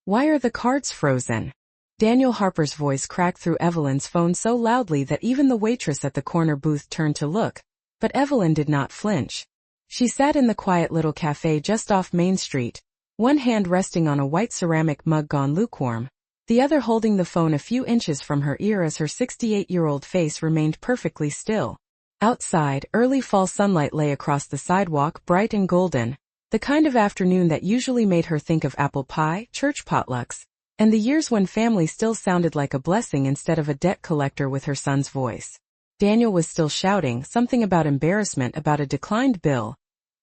Why are the cards frozen? Daniel Harper's voice cracked through Evelyn's phone so loudly that even the waitress at the corner booth turned to look, but Evelyn did not flinch. She sat in the quiet little cafe just off Main Street, one hand resting on a white ceramic mug gone lukewarm, the other holding the phone a few inches from her ear as her 68-year-old face remained perfectly still. Outside, early fall sunlight lay across the sidewalk, bright and golden, the kind of afternoon that usually made her think of apple pie, church potlucks, and the years when family still sounded like a blessing instead of a debt collector with her son's voice. Daniel was still shouting, something about embarrassment, about a declined bill,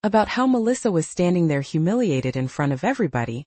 about how Melissa was standing there humiliated in front of everybody,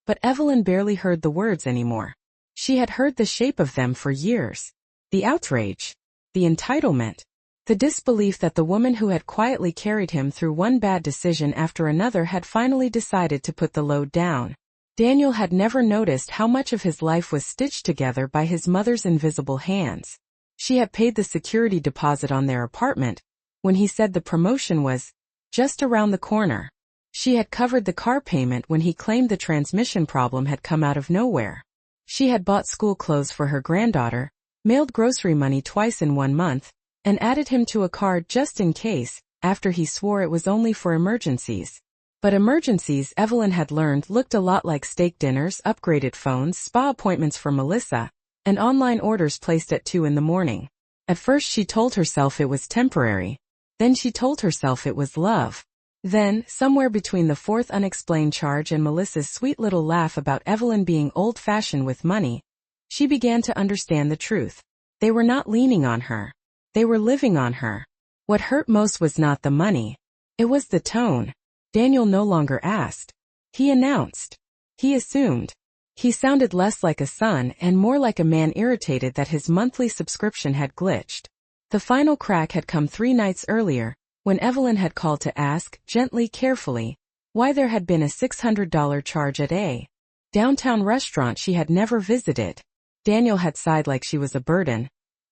but Evelyn barely heard the words anymore. She had heard the shape of them for years. The outrage. The entitlement. The disbelief that the woman who had quietly carried him through one bad decision after another had finally decided to put the load down. Daniel had never noticed how much of his life was stitched together by his mother's invisible hands. She had paid the security deposit on their apartment when he said the promotion was just around the corner. She had covered the car payment when he claimed the transmission problem had come out of nowhere. She had bought school clothes for her granddaughter, mailed grocery money twice in 1 month, and added him to a card just in case, after he swore it was only for emergencies. But emergencies, Evelyn had learned, looked a lot like steak dinners, upgraded phones, spa appointments for Melissa, and online orders placed at 2 in the morning. At first she told herself it was temporary. Then she told herself it was love. Then, somewhere between the fourth unexplained charge and Melissa's sweet little laugh about Evelyn being old-fashioned with money, she began to understand the truth. They were not leaning on her. They were living on her. What hurt most was not the money. It was the tone. Daniel no longer asked. He announced. He assumed. He sounded less like a son and more like a man irritated that his monthly subscription had glitched. The final crack had come 3 nights earlier, when Evelyn had called to ask, gently, carefully, why there had been a $600 charge at a downtown restaurant she had never visited. Daniel had sighed like she was a burden,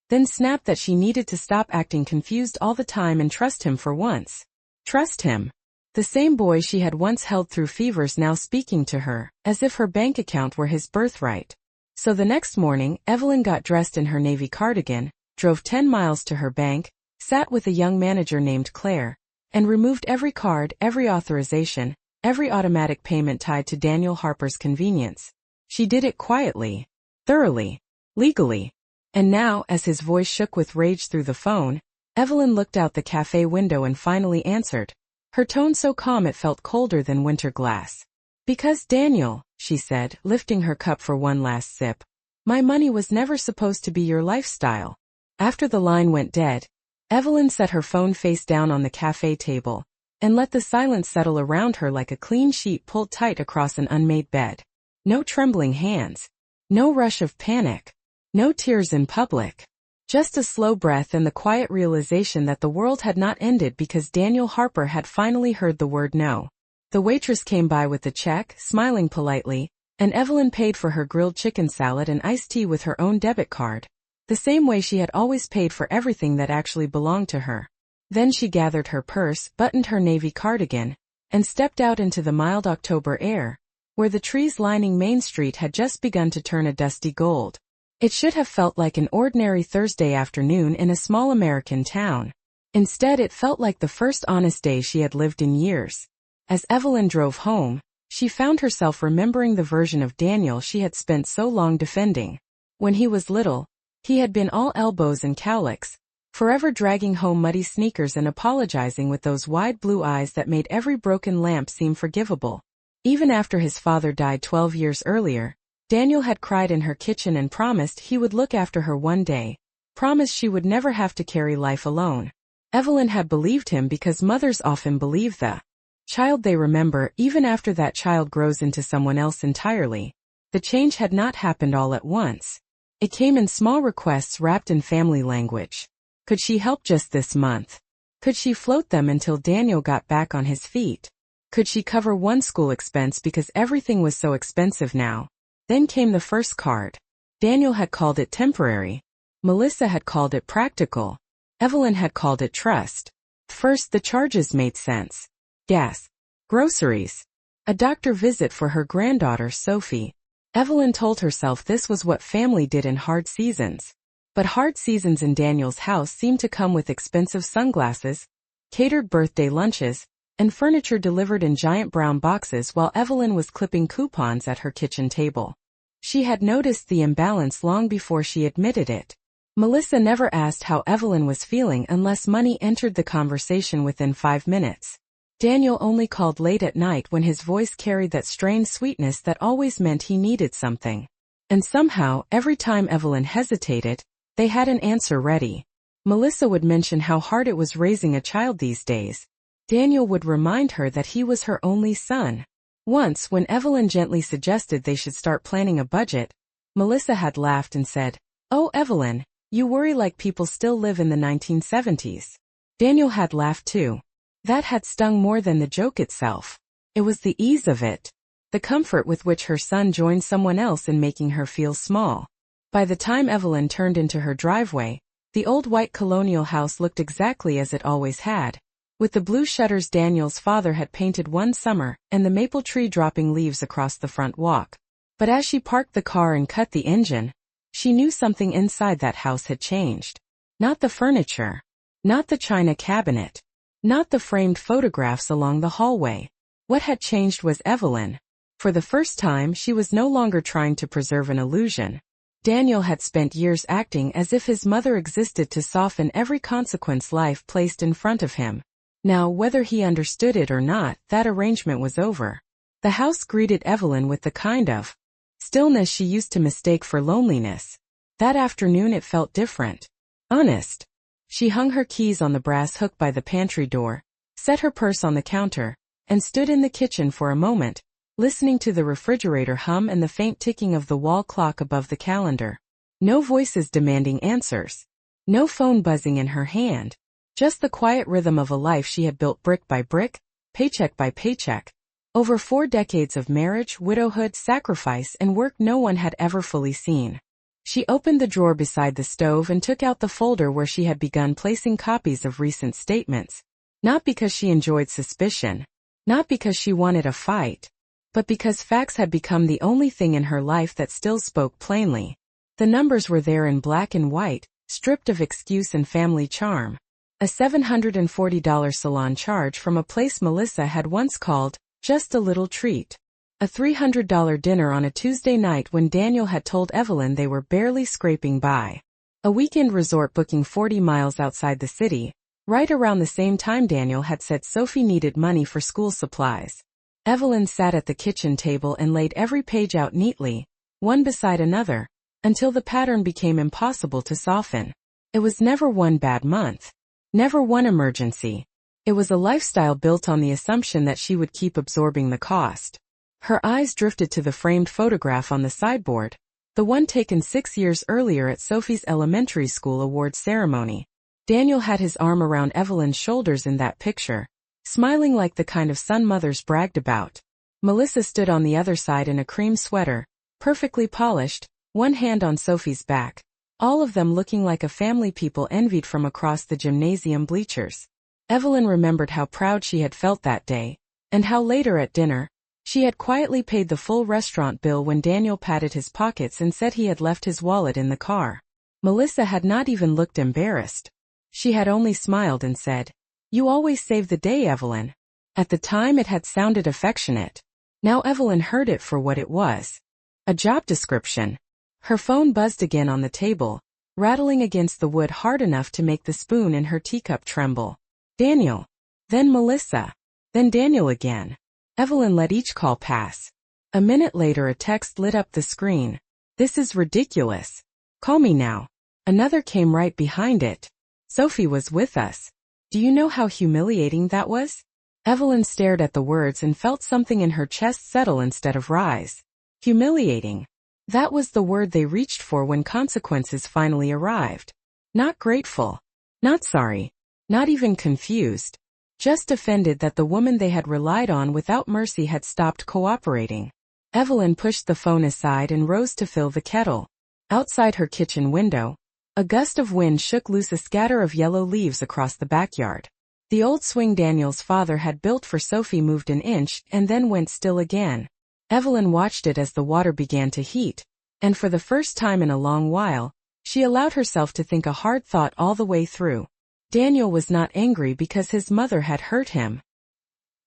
then snapped that she needed to stop acting confused all the time and trust him for once. Trust him. The same boy she had once held through fevers now speaking to her, as if her bank account were his birthright. So the next morning, Evelyn got dressed in her navy cardigan, drove 10 miles to her bank, sat with a young manager named Claire, and removed every card, every authorization, every automatic payment tied to Daniel Harper's convenience. She did it quietly, thoroughly, legally. And now, as his voice shook with rage through the phone, Evelyn looked out the cafe window and finally answered, her tone so calm it felt colder than winter glass. Because Daniel, she said, lifting her cup for one last sip, my money was never supposed to be your lifestyle. After the line went dead, Evelyn set her phone face down on the cafe table, and let the silence settle around her like a clean sheet pulled tight across an unmade bed. No trembling hands. No rush of panic. No tears in public. Just a slow breath and the quiet realization that the world had not ended because Daniel Harper had finally heard the word no. The waitress came by with the check, smiling politely, and Evelyn paid for her grilled chicken salad and iced tea with her own debit card, the same way she had always paid for everything that actually belonged to her. Then she gathered her purse, buttoned her navy cardigan, and stepped out into the mild October air, where the trees lining Main Street had just begun to turn a dusty gold. It should have felt like an ordinary Thursday afternoon in a small American town. Instead, it felt like the first honest day she had lived in years. As Evelyn drove home, she found herself remembering the version of Daniel she had spent so long defending. When he was little, he had been all elbows and cowlicks, forever dragging home muddy sneakers and apologizing with those wide blue eyes that made every broken lamp seem forgivable. Even after his father died 12 years earlier, Daniel had cried in her kitchen and promised he would look after her one day, promised she would never have to carry life alone. Evelyn had believed him because mothers often believe the child they remember even after that child grows into someone else entirely. The change had not happened all at once. It came in small requests wrapped in family language. Could she help just this month? Could she float them until Daniel got back on his feet? Could she cover one school expense because everything was so expensive now? Then came the first card. Daniel had called it temporary. Melissa had called it practical. Evelyn had called it trust. First, the charges made sense. Gas. Groceries. A doctor visit for her granddaughter Sophie. Evelyn told herself this was what family did in hard seasons. But hard seasons in Daniel's house seemed to come with expensive sunglasses, catered birthday lunches, and furniture delivered in giant brown boxes while Evelyn was clipping coupons at her kitchen table. She had noticed the imbalance long before she admitted it. Melissa never asked how Evelyn was feeling unless money entered the conversation within 5 minutes. Daniel only called late at night when his voice carried that strained sweetness that always meant he needed something. And somehow, every time Evelyn hesitated, they had an answer ready. Melissa would mention how hard it was raising a child these days. Daniel would remind her that he was her only son. Once, when Evelyn gently suggested they should start planning a budget, Melissa had laughed and said, "Oh, Evelyn, you worry like people still live in the 1970s. Daniel had laughed too. That had stung more than the joke itself. It was the ease of it. The comfort with which her son joined someone else in making her feel small. By the time Evelyn turned into her driveway, the old white colonial house looked exactly as it always had, with the blue shutters Daniel's father had painted one summer and the maple tree dropping leaves across the front walk. But as she parked the car and cut the engine, she knew something inside that house had changed. Not the furniture. Not the china cabinet. Not the framed photographs along the hallway. What had changed was Evelyn. For the first time, she was no longer trying to preserve an illusion. Daniel had spent years acting as if his mother existed to soften every consequence life placed in front of him. Now, whether he understood it or not, that arrangement was over. The house greeted Evelyn with the kind of stillness she used to mistake for loneliness. That afternoon it felt different. Honest. She hung her keys on the brass hook by the pantry door, set her purse on the counter, and stood in the kitchen for a moment, listening to the refrigerator hum and the faint ticking of the wall clock above the calendar. No voices demanding answers. No phone buzzing in her hand. Just the quiet rhythm of a life she had built brick by brick, paycheck by paycheck. Over 4 decades of marriage, widowhood, sacrifice, and work no one had ever fully seen. She opened the drawer beside the stove and took out the folder where she had begun placing copies of recent statements. Not because she enjoyed suspicion. Not because she wanted a fight. But because facts had become the only thing in her life that still spoke plainly. The numbers were there in black and white, stripped of excuse and family charm. A $740 salon charge from a place Melissa had once called, just a little treat. A $300 dinner on a Tuesday night when Daniel had told Evelyn they were barely scraping by. A weekend resort booking 40 miles outside the city, right around the same time Daniel had said Sophie needed money for school supplies. Evelyn sat at the kitchen table and laid every page out neatly, one beside another, until the pattern became impossible to soften. It was never one bad month. Never one emergency. It was a lifestyle built on the assumption that she would keep absorbing the cost. Her eyes drifted to the framed photograph on the sideboard, the one taken 6 years earlier at Sophie's elementary school awards ceremony. Daniel had his arm around Evelyn's shoulders in that picture, smiling like the kind of son mothers bragged about. Melissa stood on the other side in a cream sweater, perfectly polished, one hand on Sophie's back. All of them looking like a family people envied from across the gymnasium bleachers. Evelyn remembered how proud she had felt that day, and how later at dinner, she had quietly paid the full restaurant bill when Daniel patted his pockets and said he had left his wallet in the car. Melissa had not even looked embarrassed. She had only smiled and said, "You always save the day, Evelyn." At the time it had sounded affectionate. Now Evelyn heard it for what it was. A job description. Her phone buzzed again on the table, rattling against the wood hard enough to make the spoon in her teacup tremble. Daniel. Then Melissa. Then Daniel again. Evelyn let each call pass. A minute later a text lit up the screen. "This is ridiculous. Call me now." Another came right behind it. "Sophie was with us. Do you know how humiliating that was?" Evelyn stared at the words and felt something in her chest settle instead of rise. Humiliating. That was the word they reached for when consequences finally arrived. Not grateful. Not sorry. Not even confused. Just offended that the woman they had relied on without mercy had stopped cooperating. Evelyn pushed the phone aside and rose to fill the kettle. Outside her kitchen window, a gust of wind shook loose a scatter of yellow leaves across the backyard. The old swing Daniel's father had built for Sophie moved an inch and then went still again. Evelyn watched it as the water began to heat, and for the first time in a long while, she allowed herself to think a hard thought all the way through. Daniel was not angry because his mother had hurt him.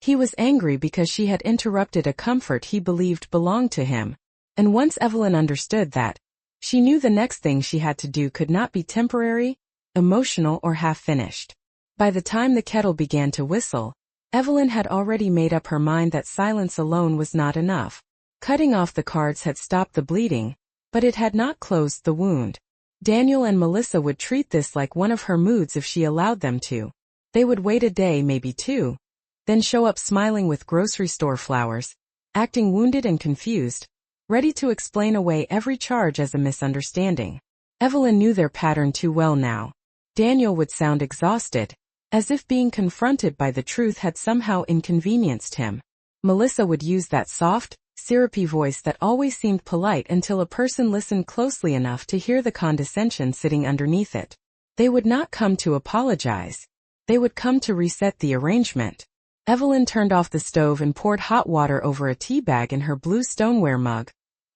He was angry because she had interrupted a comfort he believed belonged to him, and once Evelyn understood that, she knew the next thing she had to do could not be temporary, emotional or half-finished. By the time the kettle began to whistle, Evelyn had already made up her mind that silence alone was not enough. Cutting off the cards had stopped the bleeding, but it had not closed the wound. Daniel and Melissa would treat this like one of her moods if she allowed them to. They would wait a day, maybe two, then show up smiling with grocery store flowers, acting wounded and confused, ready to explain away every charge as a misunderstanding. Evelyn knew their pattern too well now. Daniel would sound exhausted, as if being confronted by the truth had somehow inconvenienced him. Melissa would use that soft, syrupy voice that always seemed polite until a person listened closely enough to hear the condescension sitting underneath it. They would not come to apologize. They would come to reset the arrangement. Evelyn turned off the stove and poured hot water over a tea bag in her blue stoneware mug,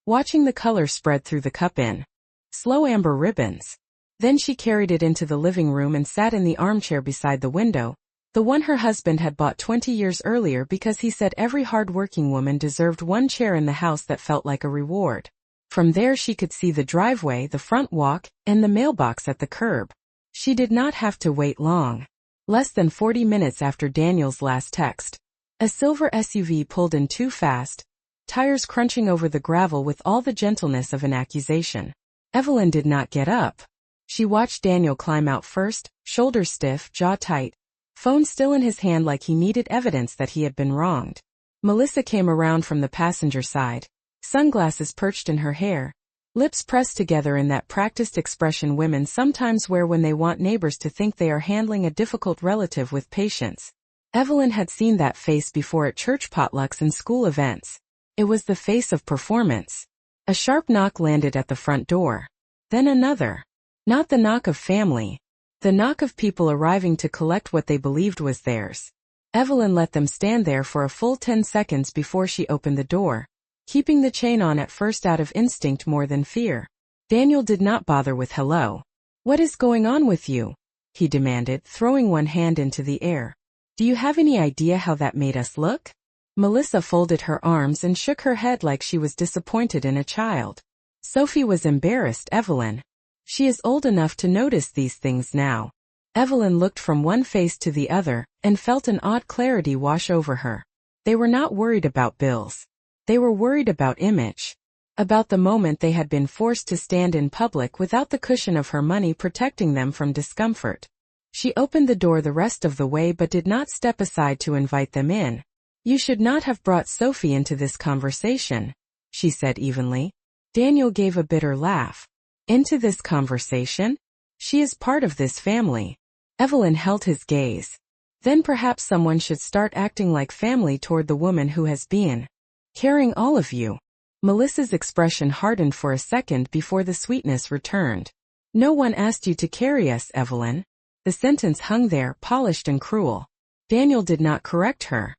watching the color spread through the cup in slow amber ribbons. Then she carried it into the living room and sat in the armchair beside the window, the one her husband had bought 20 years earlier because he said every hard-working woman deserved one chair in the house that felt like a reward. From there she could see the driveway, the front walk, and the mailbox at the curb. She did not have to wait long. Less than 40 minutes after Daniel's last text, a silver SUV pulled in too fast, tires crunching over the gravel with all the gentleness of an accusation. Evelyn did not get up. She watched Daniel climb out first, shoulders stiff, jaw tight, phone still in his hand like he needed evidence that he had been wronged. Melissa came around from the passenger side, sunglasses perched in her hair, lips pressed together in that practiced expression women sometimes wear when they want neighbors to think they are handling a difficult relative with patience. Evelyn had seen that face before at church potlucks and school events. It was the face of performance. A sharp knock landed at the front door. Then another. Not the knock of family. The knock of people arriving to collect what they believed was theirs. Evelyn let them stand there for a full 10 seconds before she opened the door, keeping the chain on at first out of instinct more than fear. Daniel did not bother with hello. "What is going on with you?" he demanded, throwing one hand into the air. "Do you have any idea how that made us look?" Melissa folded her arms and shook her head like she was disappointed in a child. Sophie was embarrassed. "Evelyn. She is old enough to notice these things now." Evelyn looked from one face to the other, and felt an odd clarity wash over her. They were not worried about bills. They were worried about image. About the moment they had been forced to stand in public without the cushion of her money protecting them from discomfort. She opened the door the rest of the way but did not step aside to invite them in. "You should not have brought Sophie into this conversation," she said evenly. Daniel gave a bitter laugh. "Into this conversation? She is part of this family." Evelyn held his gaze. "Then perhaps someone should start acting like family toward the woman who has been carrying all of you." Melissa's expression hardened for a second before the sweetness returned. "No one asked you to carry us, Evelyn." The sentence hung there, polished and cruel. Daniel did not correct her.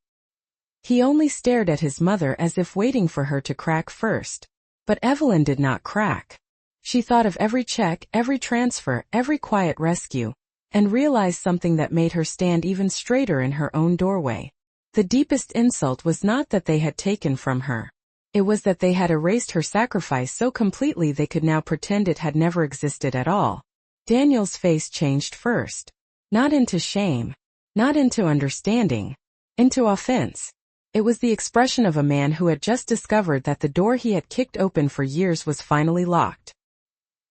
He only stared at his mother as if waiting for her to crack first. But Evelyn did not crack. She thought of every check, every transfer, every quiet rescue, and realized something that made her stand even straighter in her own doorway. The deepest insult was not that they had taken from her. It was that they had erased her sacrifice so completely they could now pretend it had never existed at all. Daniel's face changed first. Not into shame. Not into understanding. Into offense. It was the expression of a man who had just discovered that the door he had kicked open for years was finally locked.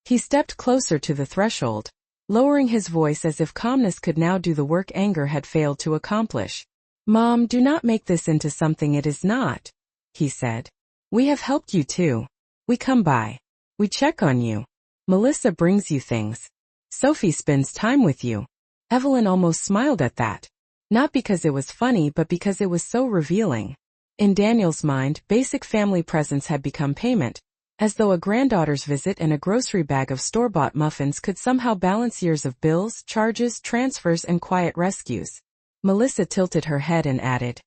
He stepped closer to the threshold, lowering his voice as if calmness could now do the work anger had failed to accomplish. "Mom, do not make this into something it is not," he said. "We have helped you too. We come by. We check on you. Melissa brings you things. Sophie spends time with you." Evelyn almost smiled at that. Not because it was funny but because it was so revealing. In Daniel's mind, basic family presence had become payment, as though a granddaughter's visit and a grocery bag of store-bought muffins could somehow balance years of bills, charges, transfers, and quiet rescues. Melissa tilted her head and added,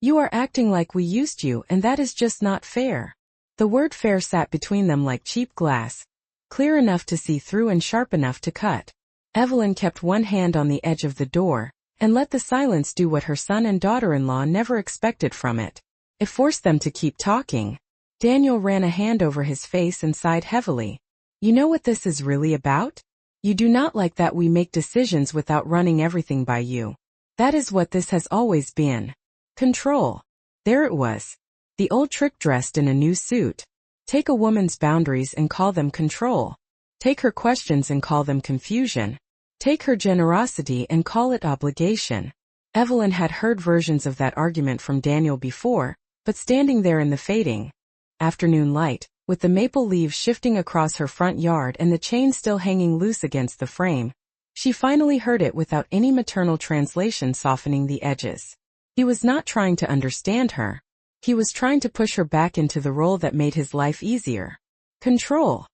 You are acting like we used you, and that is just not fair. The word fair sat between them like cheap glass, clear enough to see through and sharp enough to cut. Evelyn kept one hand on the edge of the door, and let the silence do what her son and daughter-in-law never expected from it. It forced them to keep talking. Daniel ran a hand over his face and sighed heavily. You know what this is really about? You do not like that we make decisions without running everything by you. That is what this has always been. Control. There it was. The old trick dressed in a new suit. Take a woman's boundaries and call them control. Take her questions and call them confusion. Take her generosity and call it obligation. Evelyn had heard versions of that argument from Daniel before, but standing there in the fading afternoon light, with the maple leaves shifting across her front yard and the chain still hanging loose against the frame, she finally heard it without any maternal translation softening the edges. He was not trying to understand her. He was trying to push her back into the role that made his life easier. Control.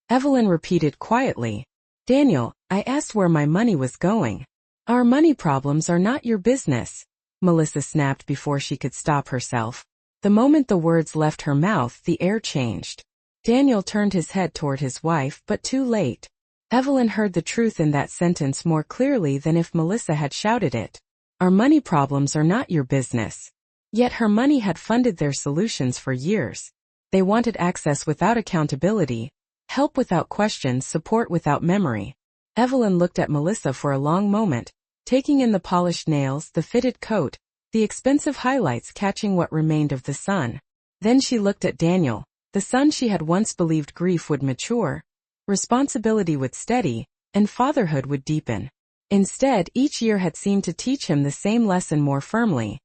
Evelyn repeated quietly. Daniel, I asked where my money was going. Our money problems are not your business, Melissa snapped before she could stop herself. The moment the words left her mouth, the air changed. Daniel turned his head toward his wife, but too late. Evelyn heard the truth in that sentence more clearly than if Melissa had shouted it. Our money problems are not your business. Yet her money had funded their solutions for years. They wanted access without accountability, help without questions, support without memory. Evelyn looked at Melissa for a long moment, taking in the polished nails, the fitted coat, the expensive highlights catching what remained of the sun. Then she looked at Daniel, the son she had once believed grief would mature, responsibility would steady, and fatherhood would deepen. Instead, each year had seemed to teach him the same lesson more firmly,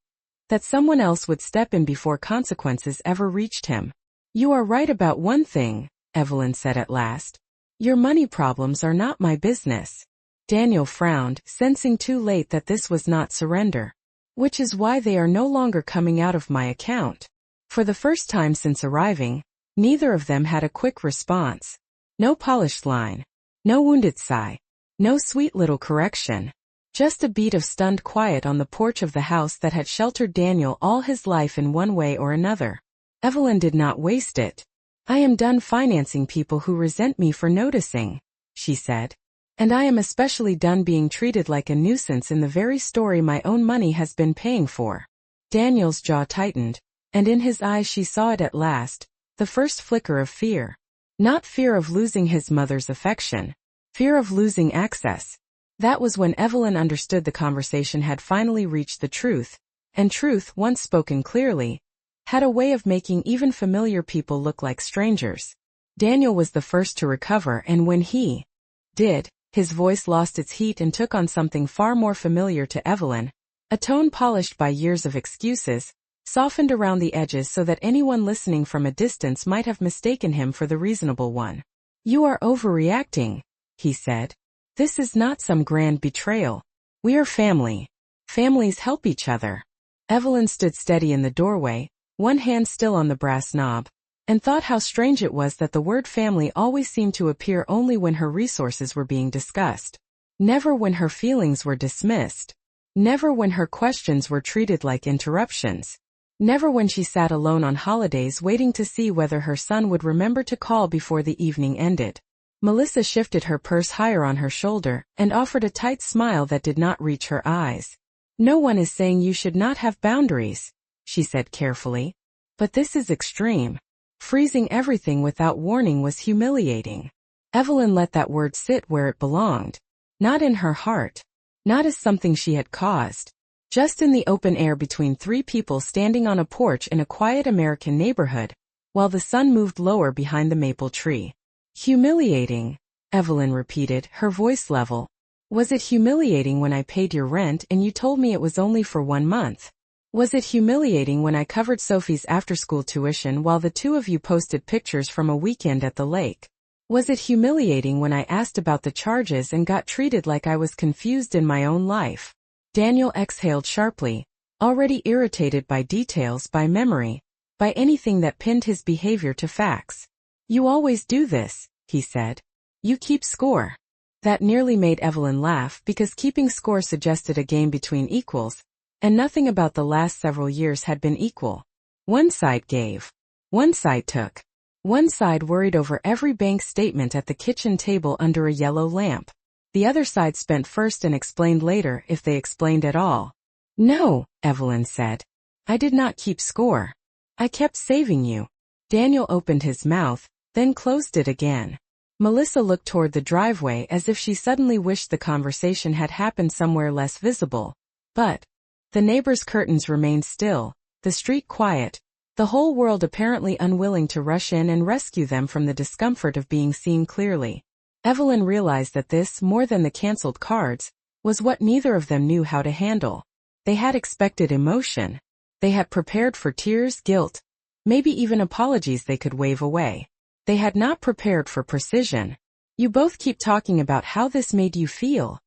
that someone else would step in before consequences ever reached him. You are right about one thing, Evelyn said at last. Your money problems are not my business. Daniel frowned, sensing too late that this was not surrender. Which is why they are no longer coming out of my account. For the first time since arriving, neither of them had a quick response. No polished line. No wounded sigh. No sweet little correction. Just a beat of stunned quiet on the porch of the house that had sheltered Daniel all his life in one way or another. Evelyn did not waste it. I am done financing people who resent me for noticing, she said. And I am especially done being treated like a nuisance in the very story my own money has been paying for. Daniel's jaw tightened, and in his eyes she saw it at last, the first flicker of fear. Not fear of losing his mother's affection. Fear of losing access. That was when Evelyn understood the conversation had finally reached the truth, and truth, once spoken clearly, had a way of making even familiar people look like strangers. Daniel was the first to recover, and when he did, his voice lost its heat and took on something far more familiar to Evelyn, a tone polished by years of excuses, softened around the edges so that anyone listening from a distance might have mistaken him for the reasonable one. You are overreacting, he said. This is not some grand betrayal. We are family. Families help each other. Evelyn stood steady in the doorway, one hand still on the brass knob, and thought how strange it was that the word family always seemed to appear only when her resources were being discussed. Never when her feelings were dismissed. Never when her questions were treated like interruptions. Never when she sat alone on holidays waiting to see whether her son would remember to call before the evening ended. Melissa shifted her purse higher on her shoulder and offered a tight smile that did not reach her eyes. No one is saying you should not have boundaries, she said carefully. But this is extreme. Freezing everything without warning was humiliating. Evelyn let that word sit where it belonged. Not in her heart. Not as something she had caused. Just in the open air between three people standing on a porch in a quiet American neighborhood, while the sun moved lower behind the maple tree. Humiliating, Evelyn repeated, her voice level. Was it humiliating when I paid your rent and you told me it was only for 1 month? Was it humiliating when I covered Sophie's after-school tuition while the two of you posted pictures from a weekend at the lake? Was it humiliating when I asked about the charges and got treated like I was confused in my own life? Daniel exhaled sharply, already irritated by details, by memory, by anything that pinned his behavior to facts. You always do this, he said. You keep score. That nearly made Evelyn laugh because keeping score suggested a game between equals, And nothing about the last several years had been equal. One side gave. One side took. One side worried over every bank statement at the kitchen table under a yellow lamp. The other side spent first and explained later, if they explained at all. "No," Evelyn said. "I did not keep score. I kept saving you." Daniel opened his mouth, then closed it again. Melissa looked toward the driveway as if she suddenly wished the conversation had happened somewhere less visible. But the neighbors' curtains remained still, the street quiet, the whole world apparently unwilling to rush in and rescue them from the discomfort of being seen clearly. Evelyn realized that this, more than the canceled cards, was what neither of them knew how to handle. They had expected emotion. They had prepared for tears, guilt, maybe even apologies they could wave away. They had not prepared for precision. "You both keep talking about how this made you feel,"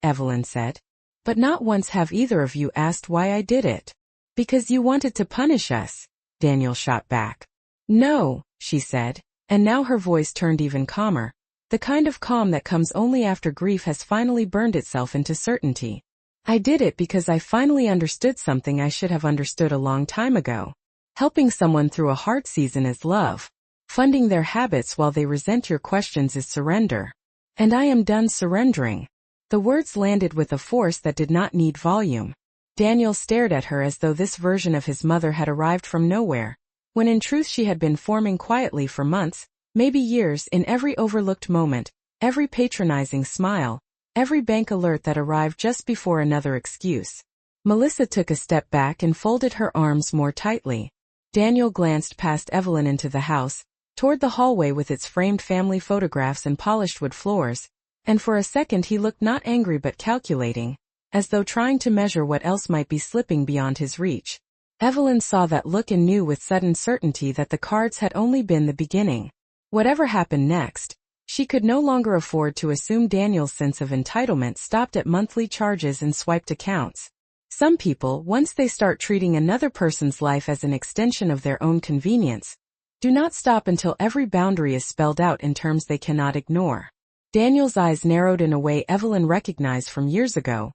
Evelyn said. "But not once have either of you asked why I did it." "Because you wanted to punish us," Daniel shot back. "No," she said, and now her voice turned even calmer, the kind of calm that comes only after grief has finally burned itself into certainty. "I did it because I finally understood something I should have understood a long time ago. Helping someone through a hard season is love. Funding their habits while they resent your questions is surrender. And I am done surrendering." The words landed with a force that did not need volume. Daniel stared at her as though this version of his mother had arrived from nowhere, when in truth she had been forming quietly for months, maybe years, in every overlooked moment, every patronizing smile, every bank alert that arrived just before another excuse. Melissa took a step back and folded her arms more tightly. Daniel glanced past Evelyn into the house, toward the hallway with its framed family photographs and polished wood floors, and for a second he looked not angry but calculating, as though trying to measure what else might be slipping beyond his reach. Evelyn saw that look and knew with sudden certainty that the cards had only been the beginning. Whatever happened next, she could no longer afford to assume Daniel's sense of entitlement stopped at monthly charges and swiped accounts. Some people, once they start treating another person's life as an extension of their own convenience, do not stop until every boundary is spelled out in terms they cannot ignore. Daniel's eyes narrowed in a way Evelyn recognized from years ago,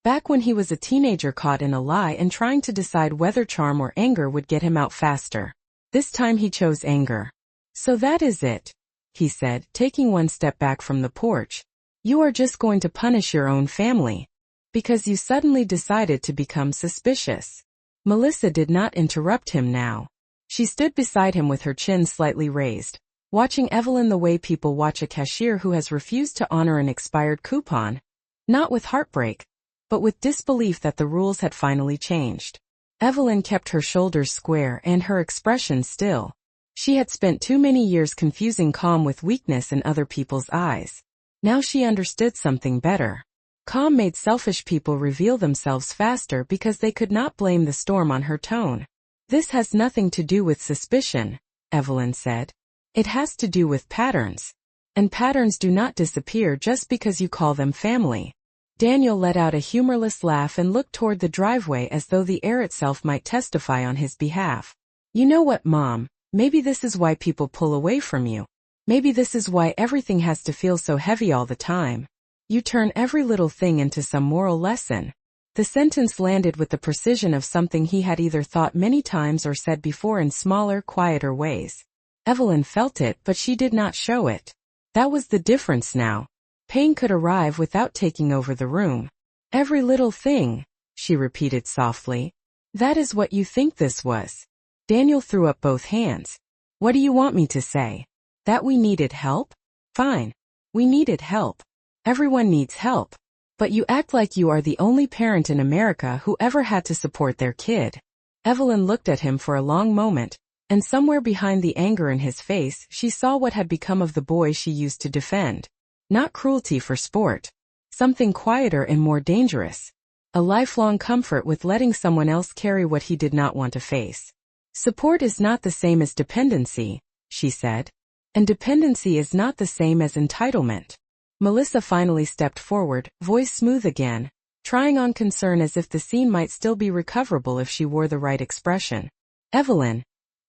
back when he was a teenager caught in a lie and trying to decide whether charm or anger would get him out faster. This time he chose anger. "So that is it," he said, taking one step back from the porch. "You are just going to punish your own family. Because you suddenly decided to become suspicious." Melissa did not interrupt him now. She stood beside him with her chin slightly raised, watching Evelyn the way people watch a cashier who has refused to honor an expired coupon, not with heartbreak, but with disbelief that the rules had finally changed. Evelyn kept her shoulders square and her expression still. She had spent too many years confusing calm with weakness in other people's eyes. Now she understood something better. Calm made selfish people reveal themselves faster because they could not blame the storm on her tone. "This has nothing to do with suspicion," Evelyn said. "It has to do with patterns. And patterns do not disappear just because you call them family." Daniel let out a humorless laugh and looked toward the driveway as though the air itself might testify on his behalf. "You know what, Mom? Maybe this is why people pull away from you. Maybe this is why everything has to feel so heavy all the time. You turn every little thing into some moral lesson." The sentence landed with the precision of something he had either thought many times or said before in smaller, quieter ways. Evelyn felt it, but she did not show it. That was the difference now. Pain could arrive without taking over the room. "Every little thing," she repeated softly. "That is what you think this was." Daniel threw up both hands. "What do you want me to say? That we needed help? Fine. We needed help. Everyone needs help. But you act like you are the only parent in America who ever had to support their kid." Evelyn looked at him for a long moment, and somewhere behind the anger in his face she saw what had become of the boy she used to defend. Not cruelty for sport. Something quieter and more dangerous. A lifelong comfort with letting someone else carry what he did not want to face. "Support is not the same as dependency," she said. "And dependency is not the same as entitlement." Melissa finally stepped forward, voice smooth again, trying on concern as if the scene might still be recoverable if she wore the right expression. "Evelyn,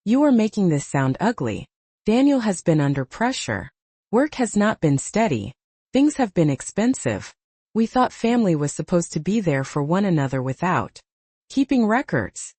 you are making this sound ugly. Daniel has been under pressure. Work has not been steady. Things have been expensive. We thought family was supposed to be there for one another without." Keeping records.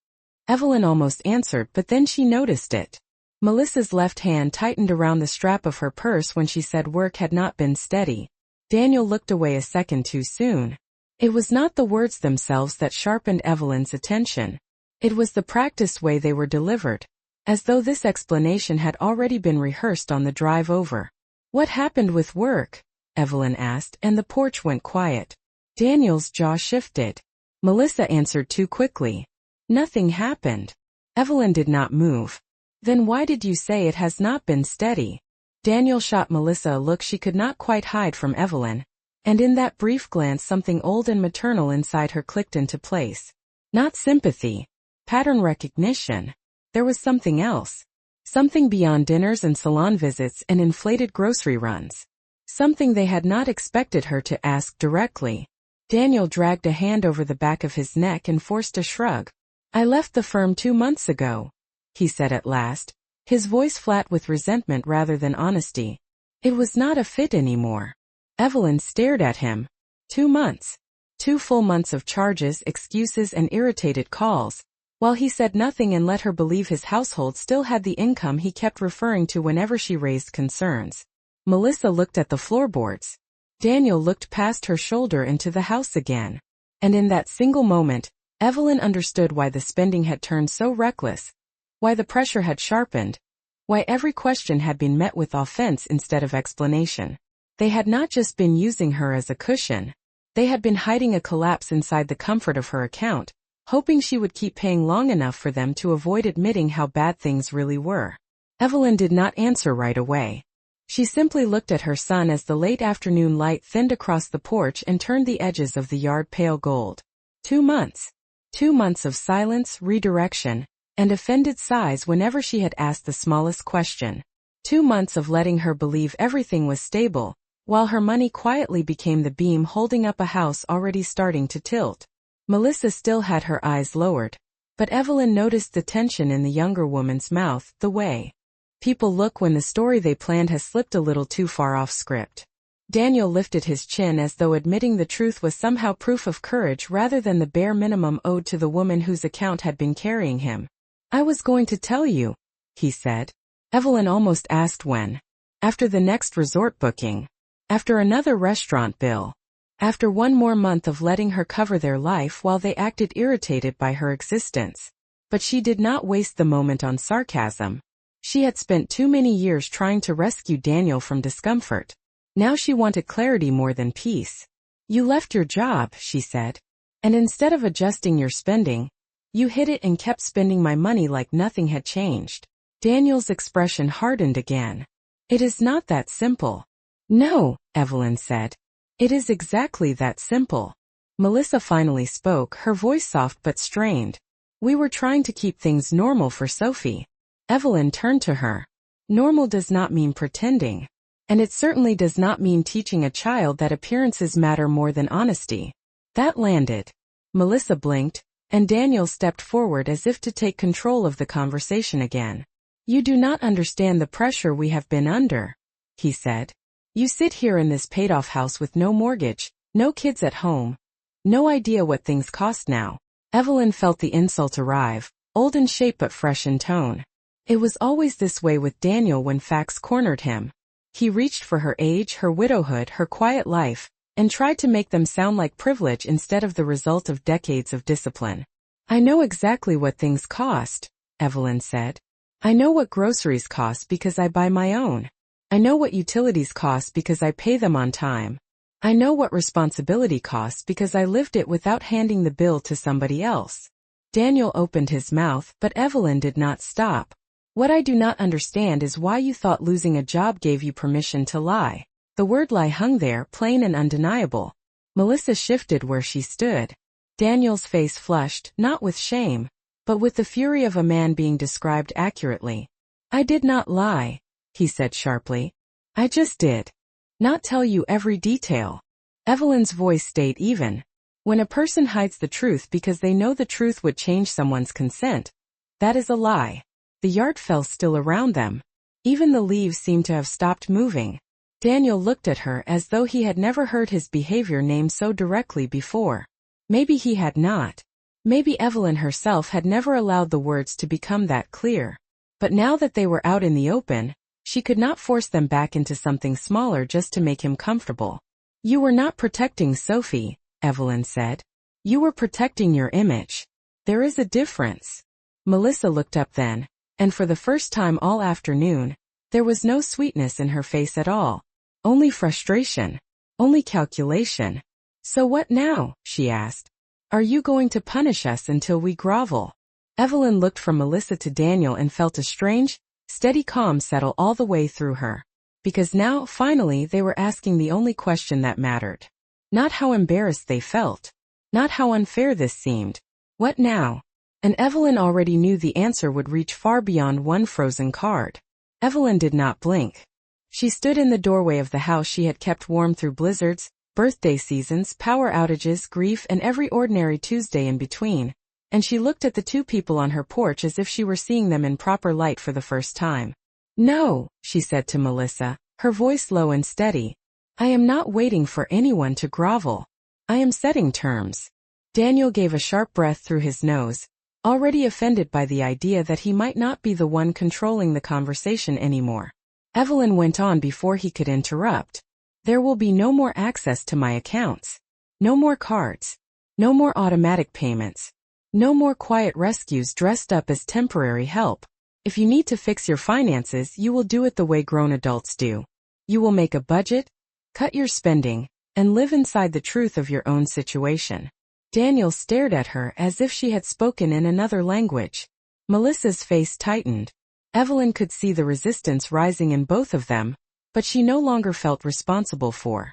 Evelyn almost answered, but then she noticed it. Melissa's left hand tightened around the strap of her purse when she said work had not been steady. Daniel looked away a second too soon. It was not the words themselves that sharpened Evelyn's attention. It was the practiced way they were delivered, as though this explanation had already been rehearsed on the drive over. "What happened with work?" Evelyn asked, and the porch went quiet. Daniel's jaw shifted. Melissa answered too quickly. "Nothing happened." Evelyn did not move. "Then why did you say it has not been steady?" Daniel shot Melissa a look she could not quite hide from Evelyn, and in that brief glance something old and maternal inside her clicked into place. Not sympathy. Pattern recognition. There was something else. Something beyond dinners and salon visits and inflated grocery runs. Something they had not expected her to ask directly. Daniel dragged a hand over the back of his neck and forced a shrug. "I left the firm 2 months ago," he said at last, his voice flat with resentment rather than honesty. "It was not a fit anymore." Evelyn stared at him. 2 months. 2 full months of charges, excuses, and irritated calls, while he said nothing and let her believe his household still had the income he kept referring to whenever she raised concerns. Melissa looked at the floorboards. Daniel looked past her shoulder into the house again. And in that single moment, Evelyn understood why the spending had turned so reckless, why the pressure had sharpened, why every question had been met with offense instead of explanation. They had not just been using her as a cushion. They had been hiding a collapse inside the comfort of her account, hoping she would keep paying long enough for them to avoid admitting how bad things really were. Evelyn did not answer right away. She simply looked at her son as the late afternoon light thinned across the porch and turned the edges of the yard pale gold. 2 months. 2 months of silence, redirection, and offended sighs whenever she had asked the smallest question. 2 months of letting her believe everything was stable, while her money quietly became the beam holding up a house already starting to tilt. Melissa still had her eyes lowered, but Evelyn noticed the tension in the younger woman's mouth, the way people look when the story they planned has slipped a little too far off script. Daniel lifted his chin as though admitting the truth was somehow proof of courage rather than the bare minimum owed to the woman whose account had been carrying him. "I was going to tell you," he said. Evelyn almost asked when. After the next resort booking. After another restaurant bill. After 1 more month of letting her cover their life while they acted irritated by her existence. But she did not waste the moment on sarcasm. She had spent too many years trying to rescue Daniel from discomfort. Now she wanted clarity more than peace. "You left your job," she said. "And instead of adjusting your spending, you hid it and kept spending my money like nothing had changed." Daniel's expression hardened again. "It is not that simple." "No," Evelyn said. "It is exactly that simple." Melissa finally spoke, her voice soft but strained. "We were trying to keep things normal for Sophie." Evelyn turned to her. "Normal does not mean pretending. And it certainly does not mean teaching a child that appearances matter more than honesty." That landed. Melissa blinked, and Daniel stepped forward as if to take control of the conversation again. "You do not understand the pressure we have been under," he said. "You sit here in this paid-off house with no mortgage, no kids at home, no idea what things cost now." Evelyn felt the insult arrive, old in shape but fresh in tone. It was always this way with Daniel when facts cornered him. He reached for her age, her widowhood, her quiet life, and tried to make them sound like privilege instead of the result of decades of discipline. "I know exactly what things cost," Evelyn said. "I know what groceries cost because I buy my own. I know what utilities cost because I pay them on time. I know what responsibility costs because I lived it without handing the bill to somebody else." Daniel opened his mouth, but Evelyn did not stop. "What I do not understand is why you thought losing a job gave you permission to lie." The word lie hung there, plain and undeniable. Melissa shifted where she stood. Daniel's face flushed, not with shame, but with the fury of a man being described accurately. "I did not lie," he said sharply. "I just did not tell you every detail." Evelyn's voice stayed even. When a person hides the truth because they know the truth would change someone's consent, that is a lie. The yard fell still around them. Even the leaves seemed to have stopped moving. Daniel looked at her as though he had never heard his behavior named so directly before. Maybe he had not. Maybe Evelyn herself had never allowed the words to become that clear. But now that they were out in the open, she could not force them back into something smaller just to make him comfortable. You were not protecting Sophie, Evelyn said. You were protecting your image. There is a difference. Melissa looked up then, and for the first time all afternoon, there was no sweetness in her face at all. Only frustration. Only calculation. So what now? She asked. Are you going to punish us until we grovel? Evelyn looked from Melissa to Daniel and felt a strange, steady calm settle all the way through her. Because now, finally, they were asking the only question that mattered. Not how embarrassed they felt. Not how unfair this seemed. What now? And Evelyn already knew the answer would reach far beyond one frozen card. Evelyn did not blink. She stood in the doorway of the house she had kept warm through blizzards, birthday seasons, power outages, grief, and every ordinary Tuesday in between, and she looked at the two people on her porch as if she were seeing them in proper light for the first time. No, she said to Melissa, her voice low and steady. I am not waiting for anyone to grovel. I am setting terms. Daniel gave a sharp breath through his nose, already offended by the idea that he might not be the one controlling the conversation anymore. Evelyn went on before he could interrupt. There will be no more access to my accounts. No more cards. No more automatic payments. No more quiet rescues dressed up as temporary help. If you need to fix your finances, you will do it the way grown adults do. You will make a budget, cut your spending, and live inside the truth of your own situation. Daniel stared at her as if she had spoken in another language. Melissa's face tightened. Evelyn could see the resistance rising in both of them, but she no longer felt responsible for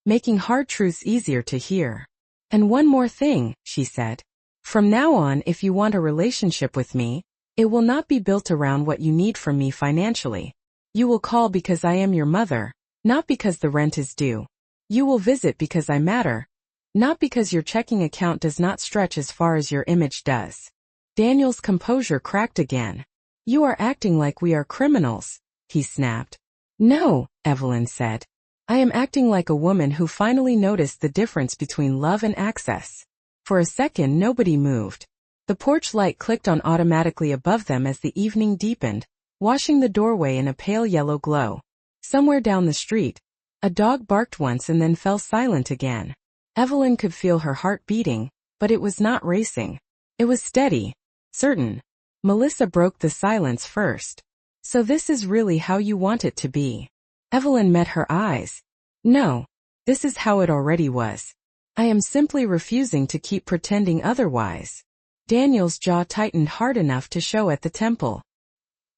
making hard truths easier to hear. And one more thing, she said. From now on, if you want a relationship with me, it will not be built around what you need from me financially. You will call because I am your mother, not because the rent is due. You will visit because I matter, not because your checking account does not stretch as far as your image does. Daniel's composure cracked again. You are acting like we are criminals, he snapped. No, Evelyn said. I am acting like a woman who finally noticed the difference between love and access. For a second nobody moved. The porch light clicked on automatically above them as the evening deepened, washing the doorway in a pale yellow glow. Somewhere down the street, a dog barked once and then fell silent again. Evelyn could feel her heart beating, but it was not racing. It was steady, certain. Melissa broke the silence first. So this is really how you want it to be? Evelyn met her eyes. No. This is how it already was. I am simply refusing to keep pretending otherwise. Daniel's jaw tightened hard enough to show at the temple.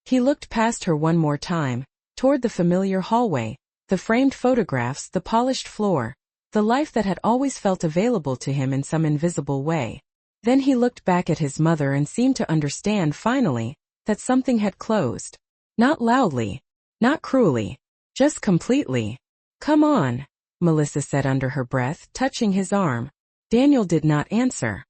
He looked past her one more time, toward the familiar hallway, the framed photographs, the polished floor, the life that had always felt available to him in some invisible way. Then he looked back at his mother and seemed to understand finally that something had closed. Not loudly, not cruelly, just completely. Come on, Melissa said under her breath, touching his arm. Daniel did not answer.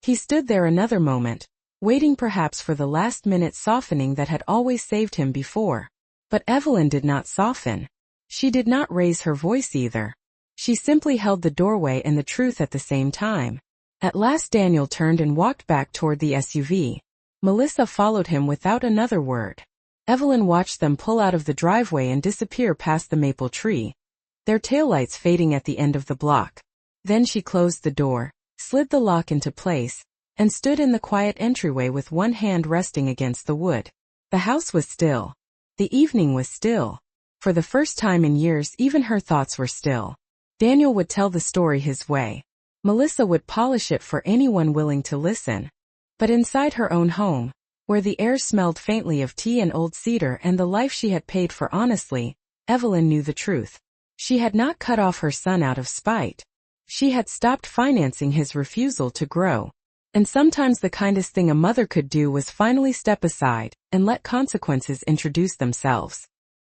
He stood there another moment, waiting perhaps for the last-minute softening that had always saved him before. But Evelyn did not soften. She did not raise her voice either. She simply held the doorway and the truth at the same time. At last Daniel turned and walked back toward the SUV. Melissa followed him without another word. Evelyn watched them pull out of the driveway and disappear past the maple tree, their taillights fading at the end of the block. Then she closed the door, slid the lock into place, and stood in the quiet entryway with one hand resting against the wood. The house was still. The evening was still. For the first time in years, even her thoughts were still. Daniel would tell the story his way. Melissa would polish it for anyone willing to listen. But inside her own home, where the air smelled faintly of tea and old cedar and the life she had paid for honestly, Evelyn knew the truth. She had not cut off her son out of spite. She had stopped financing his refusal to grow. And sometimes the kindest thing a mother could do was finally step aside and let consequences introduce themselves.